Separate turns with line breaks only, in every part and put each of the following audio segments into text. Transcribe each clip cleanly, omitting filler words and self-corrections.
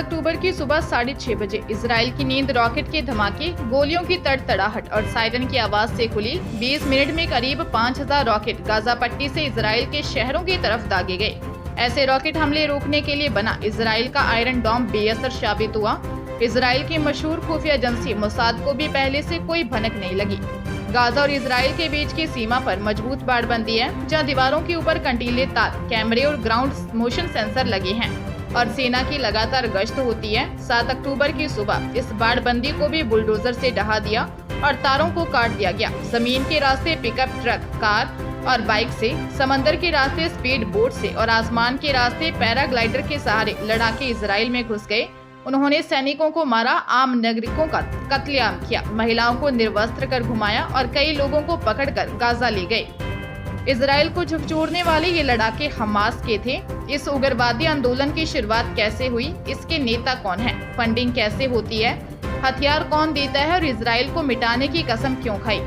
अक्टूबर की सुबह 6:30 बजे इजराइल की नींद रॉकेट के धमाके, गोलियों की तड़तड़ाहट और सायरन की आवाज से खुली। 20 मिनट में करीब 5000 रॉकेट गाजा पट्टी से इजराइल के शहरों की तरफ दागे गए। ऐसे रॉकेट हमले रोकने के लिए बना इजराइल का आयरन डोम बेअसर साबित हुआ। इजराइल की मशहूर खुफिया एजेंसी मोसाद को भी पहले से कोई भनक नहीं लगी। गाजा और इजराइल के बीच की सीमा पर मजबूत बाड़बंदी है, जहां दीवारों के ऊपर कंटीले तार, कैमरे और ग्राउंड मोशन सेंसर लगे हैं और सेना की लगातार गश्त होती है। 7 अक्टूबर की सुबह इस बाड़बंदी को भी बुलडोजर से ढहा दिया और तारों को काट दिया गया। जमीन के रास्ते पिकअप ट्रक, कार और बाइक से, समंदर के रास्ते स्पीड बोट से और आसमान के रास्ते पैराग्लाइडर के सहारे लड़ाके इजराइल में घुस गए। उन्होंने सैनिकों को मारा, आम नागरिकों का कत्लेआम किया, महिलाओं को निर्वस्त्र कर घुमाया और कई लोगों को पकड़कर गाजा ले गए। इजराइल को झकझोरने वाले ये लड़ाके हमास के थे। इस उग्रवादी आंदोलन की शुरुआत कैसे हुई, इसके नेता कौन है, फंडिंग कैसे होती है, हथियार कौन देता है और इजराइल को मिटाने की कसम क्यों खाई।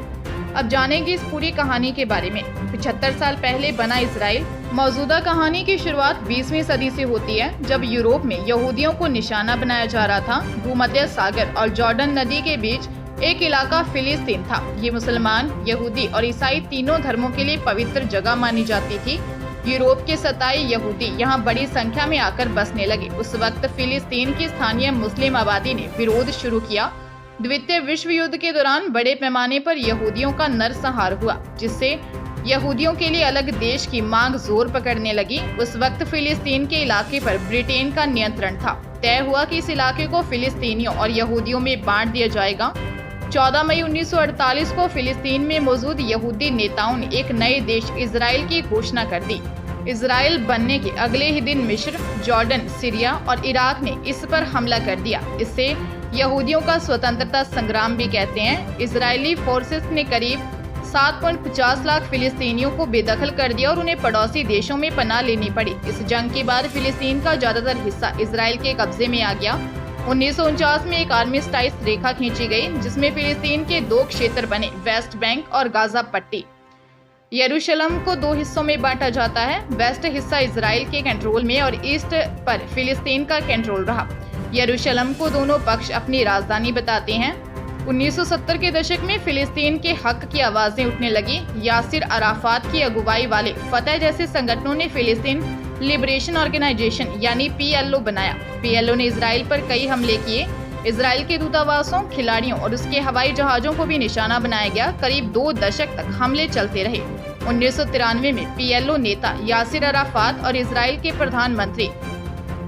अब जानेंगे इस पूरी कहानी के बारे में। 75 साल पहले बना इजराइल। मौजूदा कहानी की शुरुआत 20वीं सदी से होती है, जब यूरोप में यहूदियों को निशाना बनाया जा रहा था। भूमध्य सागर और जॉर्डन नदी के बीच एक इलाका फिलिस्तीन था। ये मुसलमान, यहूदी और ईसाई तीनों धर्मों के लिए पवित्र जगह मानी जाती थी। यूरोप के 27 यहूदी यहाँ बड़ी संख्या में आकर बसने लगे। उस वक्त फिलिस्तीन की स्थानीय मुस्लिम आबादी ने विरोध शुरू किया। द्वितीय विश्व युद्ध के दौरान बड़े पैमाने पर यहूदियों का नरसंहार हुआ, जिससे यहूदियों के लिए अलग देश की मांग जोर पकड़ने लगी। उस वक्त फिलिस्तीन के इलाके पर ब्रिटेन का नियंत्रण था। तय हुआ कि इस इलाके को फिलिस्तीनियों और यहूदियों में बांट दिया जाएगा। 14 मई 1948 को फिलिस्तीन में मौजूद यहूदी नेताओं ने एक नए देश इजराइल की घोषणा कर दी। इजराइल बनने के अगले ही दिन मिस्र, जॉर्डन, सीरिया और इराक ने इस पर हमला कर दिया। इससे यहूदियों का स्वतंत्रता संग्राम भी कहते हैं। इजरायली फोर्सेस ने करीब 7.50 लाख फिलिस्तीनियों को बेदखल कर दिया और उन्हें पड़ोसी देशों में पनाह लेनी पड़ी। इस जंग के बाद फिलिस्तीन का ज्यादातर हिस्सा इजराइल के कब्जे में आ गया। 1949 में एक आर्मिस्टाइज रेखा खींची गई, जिसमें फिलिस्तीन के 2 क्षेत्र बने, वेस्ट बैंक और गाजा पट्टी। यरूशलेम को 2 हिस्सों में बांटा जाता है। वेस्ट हिस्सा इजराइल के कंट्रोल में और ईस्ट पर फिलिस्तीन का कंट्रोल रहा। यरूशलेम को दोनों पक्ष अपनी राजधानी बताते हैं। 1970 के दशक में फिलिस्तीन के हक की आवाजें उठने लगी। यासिर अराफात की अगुवाई वाले फतह जैसे संगठनों ने फिलिस्तीन लिबरेशन ऑर्गेनाइजेशन यानी PLO बनाया। PLO ने इजराइल पर कई हमले किए। इजराइल के दूतावासों, खिलाड़ियों और उसके हवाई जहाजों को भी निशाना बनाया गया। करीब 2 दशक तक हमले चलते रहे। 1993 में PLO नेता यासिर अराफात और इजराइल के प्रधानमंत्री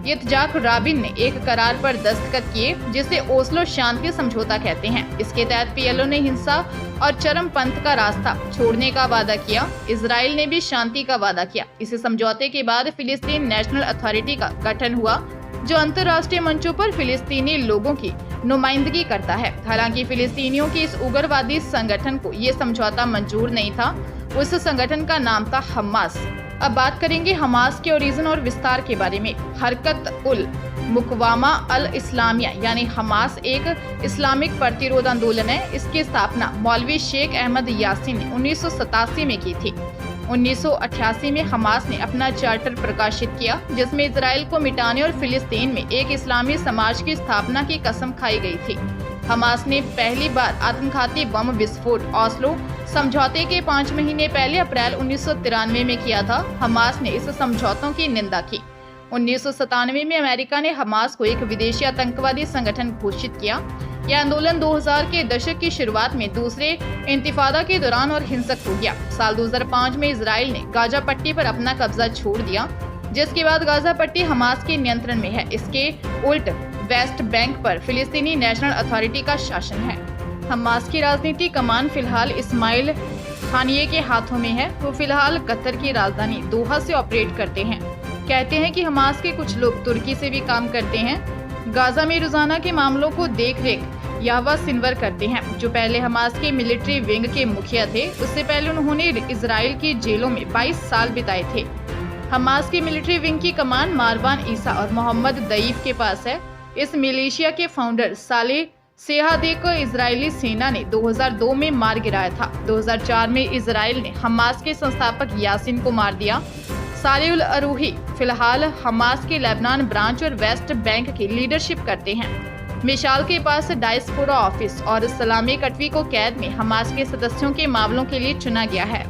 इत्जाक राबिन ने एक करार पर दस्तखत किए, जिसे ओस्लो शांति समझौता कहते हैं। इसके तहत PLO ने हिंसा और चरमपंथ का रास्ता छोड़ने का वादा किया। इजराइल ने भी शांति का वादा किया। इस समझौते के बाद फिलिस्तीन नेशनल अथॉरिटी का गठन हुआ, जो अंतर्राष्ट्रीय मंचों पर फिलिस्तीनी लोगों की नुमाइंदगी करता है। हालांकि फिलिस्तीनियों के इस उग्रवादी संगठन को ये समझौता मंजूर नहीं था। उस संगठन का नाम था हमास। अब बात करेंगे हमास के ओरिजिन और विस्तार के बारे में। हरकत उल मुकवामा अल इस्लामिया यानी हमास एक इस्लामिक प्रतिरोध आंदोलन है। इसकी स्थापना मौलवी शेख अहमद यासीन ने 1987 में की थी। 1988 में हमास ने अपना चार्टर प्रकाशित किया, जिसमें इजराइल को मिटाने और फिलिस्तीन में एक इस्लामी समाज की स्थापना की कसम खाई गई थी। हमास ने पहली बार आत्मघाती बम विस्फोट ओस्लो समझौते के 5 महीने पहले अप्रैल 1993 में किया था। हमास ने इस समझौतों की निंदा की। 1997 में अमेरिका ने हमास को एक विदेशी आतंकवादी संगठन घोषित किया। यह आंदोलन 2000 के दशक की शुरुआत में दूसरे इंतिफादा के दौरान और हिंसक हो गया। साल 2005 में इजराइल ने गाजा पट्टी पर अपना कब्जा छोड़ दिया, जिसके बाद गाजा पट्टी हमास के नियंत्रण में है। इसके उल्ट वेस्ट बैंक पर फिलिस्तीनी नेशनल अथॉरिटी का शासन है। हमास की राजनीति कमान फिलहाल इस्माइल खानिये के हाथों में है। वो फिलहाल कतर की राजधानी दोहा से ऑपरेट करते हैं। कहते हैं कि हमास के कुछ लोग तुर्की से भी काम करते हैं। गाजा में रोजाना के मामलों को देख-रेख याहवा सिनवर करते हैं, जो पहले हमास के मिलिट्री विंग के मुखिया थे। उससे पहले उन्होंने इजराइल की जेलों में 22 साल बिताए थे। हमास की मिलिट्री विंग की कमान मारवान ईसा और मोहम्मद दईफ के पास है। इस मिलिशिया के फाउंडर साले सेहादे को इजरायली सेना ने 2002 में मार गिराया था। 2004 में इजराइल ने हमास के संस्थापक यासीन को मार दिया। सालिउल अरूही फिलहाल हमास के लेबनान ब्रांच और वेस्ट बैंक की लीडरशिप करते हैं। मिशाल के पास डायस्पोरा ऑफिस और सलामी कटवी को कैद में हमास के सदस्यों के मामलों के लिए चुना गया है।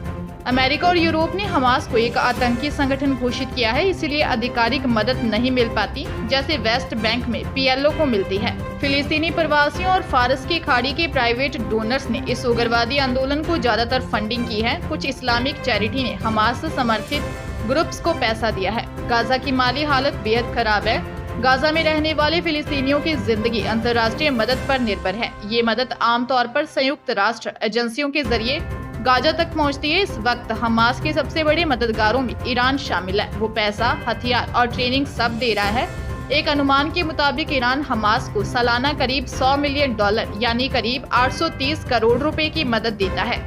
अमेरिका और यूरोप ने हमास को एक आतंकी संगठन घोषित किया है, इसीलिए आधिकारिक मदद नहीं मिल पाती जैसे वेस्ट बैंक में पीएलओ को मिलती है। फिलिस्तीनी प्रवासियों और फारस की खाड़ी के प्राइवेट डोनर्स ने इस उग्रवादी आंदोलन को ज्यादातर फंडिंग की है। कुछ इस्लामिक चैरिटी ने हमास से समर्थित ग्रुप्स को पैसा दिया है। गाजा की माली हालत बेहद खराब है। गाजा में रहने वाले फिलिस्तीनियों की जिंदगी अंतर्राष्ट्रीय मदद पर निर्भर है। ये मदद आमतौर पर संयुक्त राष्ट्र एजेंसियों के जरिए गाजा तक पहुंचती है। इस वक्त हमास के सबसे बड़े मददगारों में ईरान शामिल है। वो पैसा, हथियार और ट्रेनिंग सब दे रहा है। एक अनुमान के मुताबिक ईरान हमास को सालाना करीब $100 मिलियन यानी करीब 830 करोड़ रुपए की मदद देता है।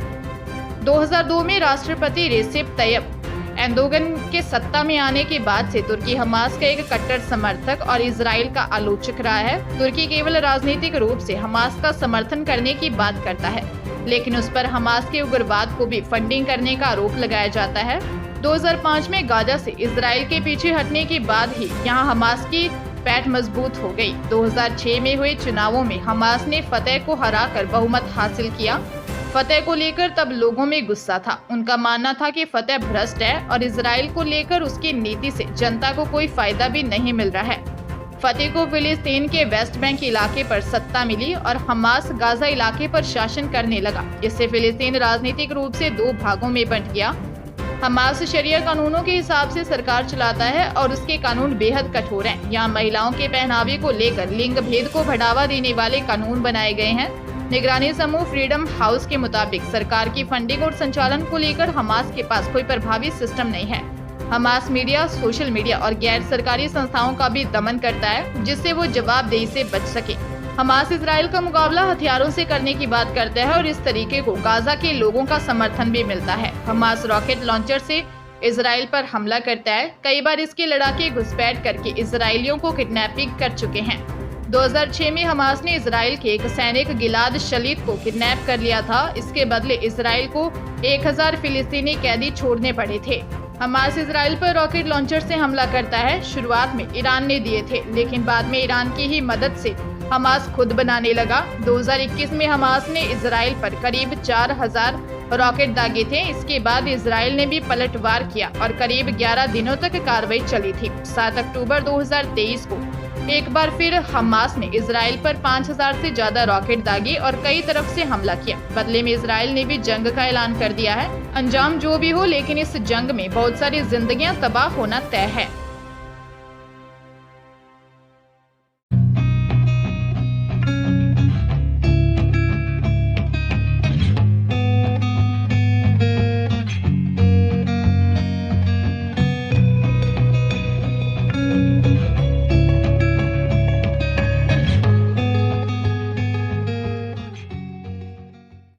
2002 में राष्ट्रपति रेसिप तैयब एर्दोगन के सत्ता में आने के बाद से तुर्की हमास का एक कट्टर समर्थक और इजराइल का आलोचक रहा है। तुर्की केवल राजनीतिक रूप से हमास का समर्थन करने की बात करता है, लेकिन उस पर हमास के उग्रवाद को भी फंडिंग करने का आरोप लगाया जाता है। 2005 में गाजा से इजराइल के पीछे हटने के बाद ही यहां हमास की पैठ मजबूत हो गई। 2006 में हुए चुनावों में हमास ने फतेह को हराकर बहुमत हासिल किया। फतेह को लेकर तब लोगों में गुस्सा था। उनका मानना था कि फतेह भ्रष्ट है और इजराइल को लेकर उसकी नीति से जनता को कोई फायदा भी नहीं मिल रहा है। फतेह को फिलिस्तीन के वेस्ट बैंक इलाके पर सत्ता मिली और हमास गाजा इलाके पर शासन करने लगा। इससे फिलिस्तीन राजनीतिक रूप से दो भागों में बंट गया। हमास शरिया कानूनों के हिसाब से सरकार चलाता है और उसके कानून बेहद कठोर हैं। यहाँ महिलाओं के पहनावे को लेकर लिंग भेद को बढ़ावा देने वाले कानून बनाए गए हैं। निगरानी समूह फ्रीडम हाउस के मुताबिक सरकार की फंडिंग और संचालन को लेकर हमास के पास कोई प्रभावी सिस्टम नहीं है। हमास मीडिया, सोशल मीडिया और गैर सरकारी संस्थाओं का भी दमन करता है, जिससे वो जवाबदेही से बच सके। हमास इजराइल का मुकाबला हथियारों से करने की बात करता है और इस तरीके को गाजा के लोगों का समर्थन भी मिलता है। हमास रॉकेट लॉन्चर से इजराइल पर हमला करता है। कई बार इसके लड़ाके घुसपैठ करके इजरायलियों को किडनैपिंग कर चुके हैं। 2006 में हमास ने इजराइल के एक सैनिक गिलाद शलीत को किडनैप कर लिया था। इसके बदले इजराइल को 1000 फिलिस्तीनी कैदी छोड़ने पड़े थे। हमास इजराइल पर रॉकेट लॉन्चर से हमला करता है। शुरुआत में ईरान ने दिए थे, लेकिन बाद में ईरान की ही मदद से हमास खुद बनाने लगा। 2021 में हमास ने इजराइल पर करीब 4000 रॉकेट दागे थे। इसके बाद इजराइल ने भी पलटवार किया और करीब 11 दिनों तक कार्रवाई चली थी। 7 अक्टूबर 2023 को एक बार फिर हमास ने इजराइल पर 5000 से ज्यादा रॉकेट दागे और कई तरफ से हमला किया। बदले में इजराइल ने भी जंग का ऐलान कर दिया है। अंजाम जो भी हो, लेकिन इस जंग में बहुत सारी जिंदगियां तबाह होना तय है।